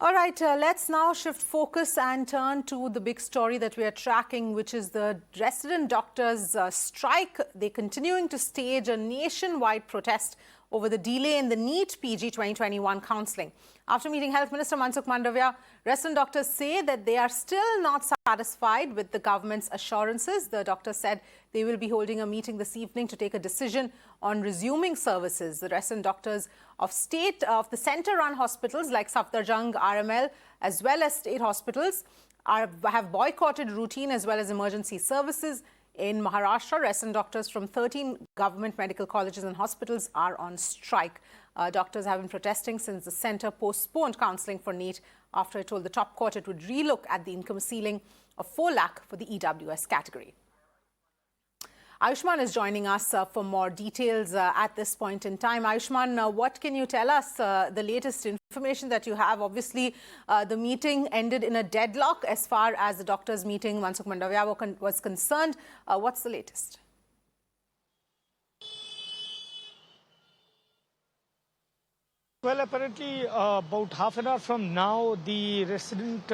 All right, let's now shift focus and turn to the big story that we are tracking, which is the resident doctors' strike. They're continuing to stage a nationwide protest over the delay in the NEET PG 2021 counselling. After meeting Health Minister Mansukh Mandavia, resident doctors say that they are still not satisfied with the government's assurances. The doctors said they will be holding a meeting this evening to take a decision on resuming services. The resident doctors of the centre-run hospitals like Safdarjung, RML, as well as state hospitals have boycotted routine as well as emergency services. In Maharashtra, resident doctors from 13 government medical colleges and hospitals are on strike. Doctors have been protesting since the centre postponed counselling for NEET after it told the top court it would relook at the income ceiling of 4 lakh for the EWS category. Ayushman is joining us for more details at this point in time. Ayushman, what can you tell us, the latest information that you have? Obviously, the meeting ended in a deadlock as far as the doctors' meeting, Mansukh Mandavia, was concerned. What's the latest? Well, apparently about half an hour from now, the resident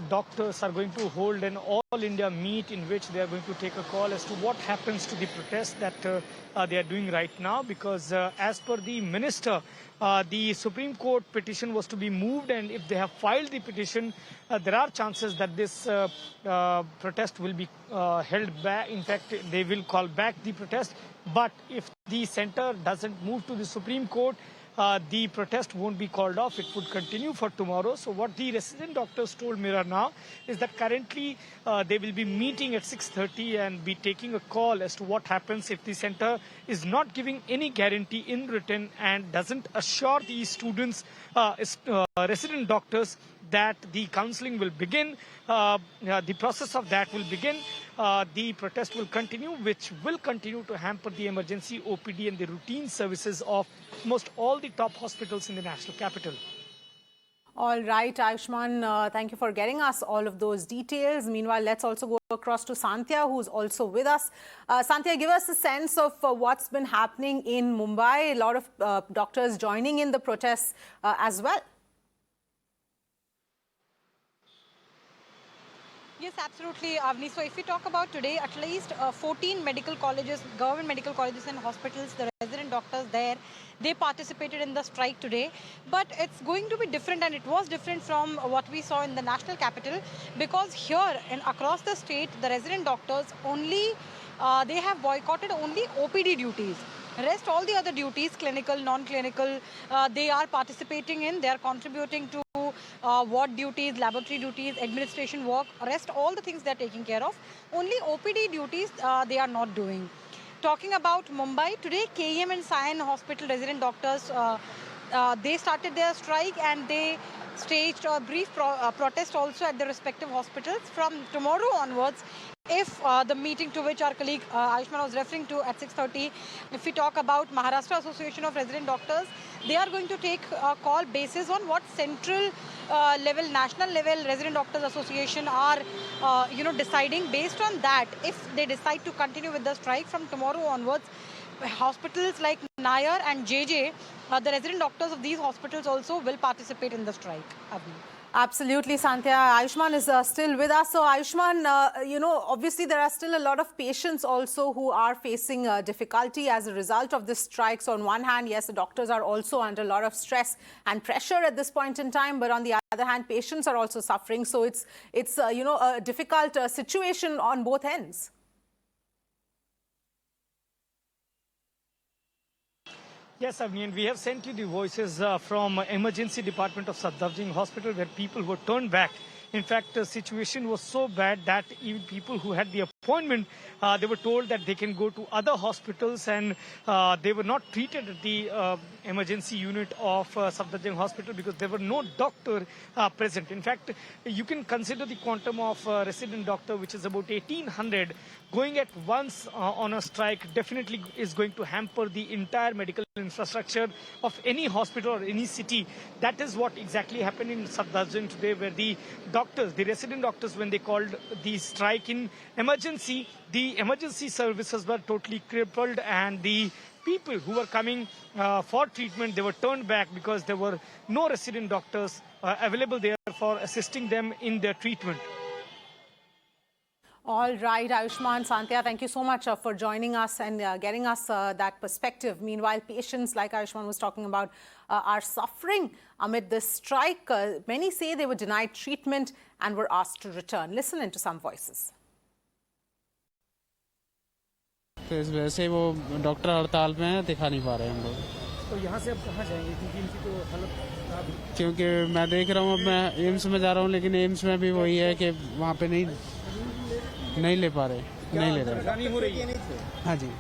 doctors are going to hold an all-India meet in which they are going to take a call as to what happens to the protest that they are doing right now. Because as per the minister, the Supreme Court petition was to be moved, and if they have filed the petition, there are chances that this protest will be held back. In fact, they will call back the protest. But if the centre doesn't move to the Supreme Court, the protest won't be called off. It would continue for tomorrow. So what the resident doctors told Mirror now is that currently they will be meeting at 6:30 and be taking a call as to what happens if the centre is not giving any guarantee in written and doesn't assure the students, resident doctors, that the counselling will begin. The process of that will begin. The protest will continue, which will continue to hamper the emergency OPD and the routine services of most all the top hospitals in the national capital. All right, Ayushman, thank you for getting us all of those details. Meanwhile, let's also go across to Sandhya, who's also with us. Sandhya, give us a sense of what's been happening in Mumbai. A lot of doctors joining in the protests as well. Yes, absolutely, Avni. So if we talk about today, at least 14 medical colleges, government medical colleges and hospitals, the resident doctors there, they participated in the strike today. But it's going to be different, and it was different from what we saw in the national capital, because here and across the state, the resident doctors only, they have boycotted only OPD duties. Rest all the other duties, clinical, non-clinical, they are participating in, they are contributing to ward duties, laboratory duties, administration work, rest all the things they are taking care of. Only OPD duties they are not doing. Talking about Mumbai, today KEM and Sion Hospital resident doctors, they started their strike and they staged a brief protest also at the respective hospitals. From tomorrow onwards, if the meeting to which our colleague Ayushman was referring to at 6:30, if we talk about Maharashtra Association of Resident Doctors, they are going to take a call basis on what central level, national level Resident Doctors Association are, deciding. Based on that, if they decide to continue with the strike from tomorrow onwards, hospitals like Nair and JJ, the resident doctors of these hospitals also will participate in the strike. Absolutely, Sandhya. Ayushman is still with us. So, Ayushman, obviously there are still a lot of patients also who are facing difficulty as a result of this strike. So, on one hand, yes, the doctors are also under a lot of stress and pressure at this point in time. But on the other hand, patients are also suffering. So, it's a difficult situation on both ends. Yes, Avni, and we have sent you the voices from emergency department of Safdarjung Hospital, where people were turned back. In fact, the situation was so bad that even people who had the appointment, they were told that they can go to other hospitals, and they were not treated at the emergency unit of Safdarjung Hospital because there were no doctor present. In fact, you can consider the quantum of resident doctor, which is about 1,800, going at once on a strike definitely is going to hamper the entire medical infrastructure of any hospital or any city. That is what exactly happened in Safdarjung today, where the doctors, the resident doctors, when they called the strike in emergency, the emergency services were totally crippled, and the people who were coming for treatment, they were turned back because there were no resident doctors available there for assisting them in their treatment. All right, Ayushman Santia, thank you so much for joining us and getting us that perspective. Meanwhile, patients, like Ayushman was talking about, are suffering amid this strike. Many say they were denied treatment and were asked to return. Listen into some voices. तो इस वजह से वो doctor हड़ताल में हैं, दिखा नहीं पा रहे हम लोग। तो यहाँ से अब कहाँ जाएंगे, क्योंकि इनकी तो हालत खराब है। क्योंकि मैं देख रहा हूँ, अब मैं एम्स में जा रहा हूँ, लेकिन एम्स में भी वही है कि वहाँ पे नहीं ले पा रहे, नहीं ले रहे। हो रही है। हाँ जी,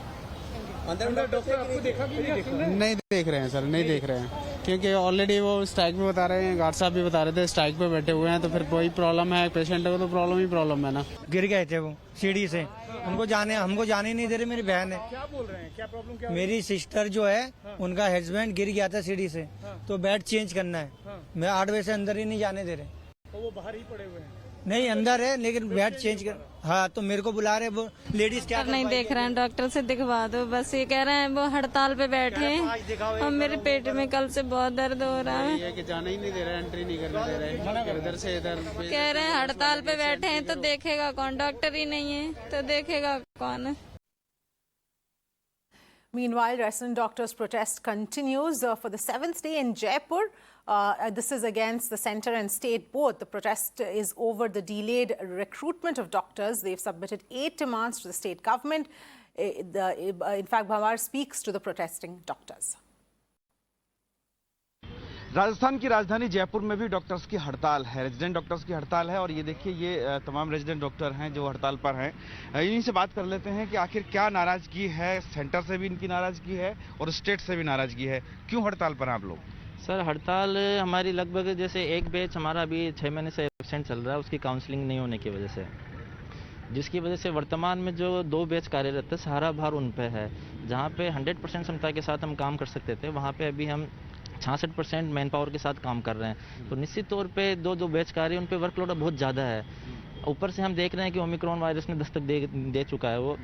अंदर डॉक्टर आपको देखा कि नहीं देखा? नहीं देख रहे हैं सर, नहीं देख रहे हैं, क्योंकि ऑलरेडी वो स्ट्राइक में बता रहे हैं, गार्ड साहब भी बता रहे थे स्ट्राइक पे बैठे हुए हैं, तो फिर कोई प्रॉब्लम है पेशेंट को, तो प्रॉब्लम ही प्रॉब्लम है ना। गिर गए थे वो सीढ़ी से, हमको जाने नहीं दे रहे। मेरी बहन है। क्या बोल रहे हैं, क्या प्रॉब्लम क्या? मेरी सिस्टर जो है, उनका हस्बैंड गिर गया था सीढ़ी से, तो बेड चेंज करना है। मैं 8 बजे से अंदर ही नहीं जाने दे रहे। तो वो बाहर ही पड़े हुए हैं? नहीं, अंदर है, लेकिन बेड चेंज कर। हाँ, तो मेरे को बुला रहे वो लेडीज। क्या नहीं देख रहे हैं, डॉक्टर से दिखवा दो बस। ये कह रहे हैं वो हड़ताल पे बैठे हैं और मेरे पेट में कल से बहुत दर्द हो रहा है। ये कि जाने ही नहीं दे रहे, एंट्री नहीं करने दे रहे, इधर से इधर। कह रहे हैं हड़ताल पे बैठे हैं तो देखेगा कौन, डॉक्टर ही नहीं है तो देखेगा कौन। Meanwhile, resident doctors' protest continues for the 7th day in Jaipur. This is against the centre and state both. The protest is over the delayed recruitment of doctors. They've submitted 8 demands to the state government. In fact, Bhawar speaks to the protesting doctors. Rajasthan की राजधानी जयपुर में भी doctors की हड़ताल है, resident doctors की हड़ताल है। और ये देखिए, ये तमाम रेजिडेंट डॉक्टर हैं जो हड़ताल पर हैं। इन्हीं से बात कर लेते हैं कि आखिर क्या नाराजगी है। सेंटर से भी इनकी नाराजगी है और स्टेट से भी नाराजगी है। क्यों हड़ताल पर हैं आप लोग? सर, हड़ताल हमारी लगभग जैसे एक बैच हमारा अभी 6 महीने से एब्सेंट चल रहा है, उसकी काउंसलिंग नहीं होने की वजह से, जिसकी वजह से वर्तमान में जो 2 बैच कार्यरत है, सारा भार उन पे है। जहाँ पे 100% क्षमता के साथ हम काम कर सकते थे, वहाँ पे अभी हम 66% मैन पावर के साथ काम कर रहे हैं। तो निश्चित तौर पे दो बैच कार्य उन पे वर्कलोड बहुत ज़्यादा है। ऊपर से हम देख रहे हैं कि ओमिक्रॉन वायरस ने दस्तक दे चुका है वो,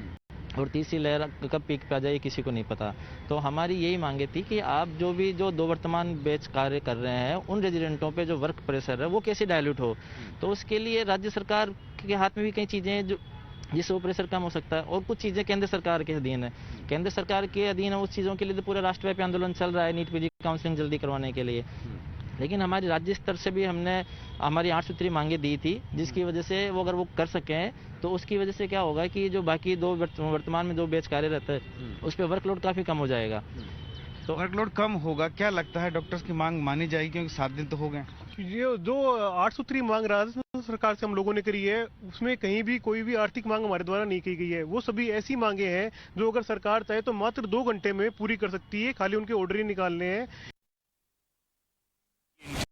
और तीसरी लहर कब पीक पे आ जाए किसी को नहीं पता। तो हमारी यही मांगे थी कि आप जो 2 वर्तमान बैच कार्य कर रहे हैं, उन रेजिडेंटों पे जो वर्क प्रेशर है वो कैसे डायल्यूट हो। तो उसके लिए राज्य सरकार के हाथ में भी कई चीज़ें हैं जो जिससे वो प्रेशर कम हो सकता है, और कुछ चीज़ें केंद्र सरकार के अधीन है। केंद्र सरकार के अधीन है उस चीज़ों के लिए तो पूरा राष्ट्रव्यापी आंदोलन चल रहा है नीट पीजी काउंसलिंग जल्दी करवाने के लिए। लेकिन हमारी राज्य स्तर से भी हमने हमारी 8 सूत्री मांगे दी थी, जिसकी वजह से वो अगर वो कर सकें तो उसकी वजह से क्या होगा कि जो बाकी 2 वर्तमान में 2 बैच कार्यरत है उस पर वर्कलोड काफ़ी कम हो जाएगा। तो वर्कलोड कम होगा, क्या लगता है डॉक्टर्स की मांग मानी जाएगी? क्योंकि 7 दिन तो हो गए। ये जो 8 सूत्री मांग राजस्थान सरकार से हम लोगों ने करी है, उसमें कहीं भी कोई भी आर्थिक मांग हमारे द्वारा नहीं की गई है। वो सभी ऐसी मांगे हैं जो अगर सरकार चाहे तो मात्र 2 घंटे में पूरी कर सकती है, खाली उनके ऑर्डर ही निकालने हैं।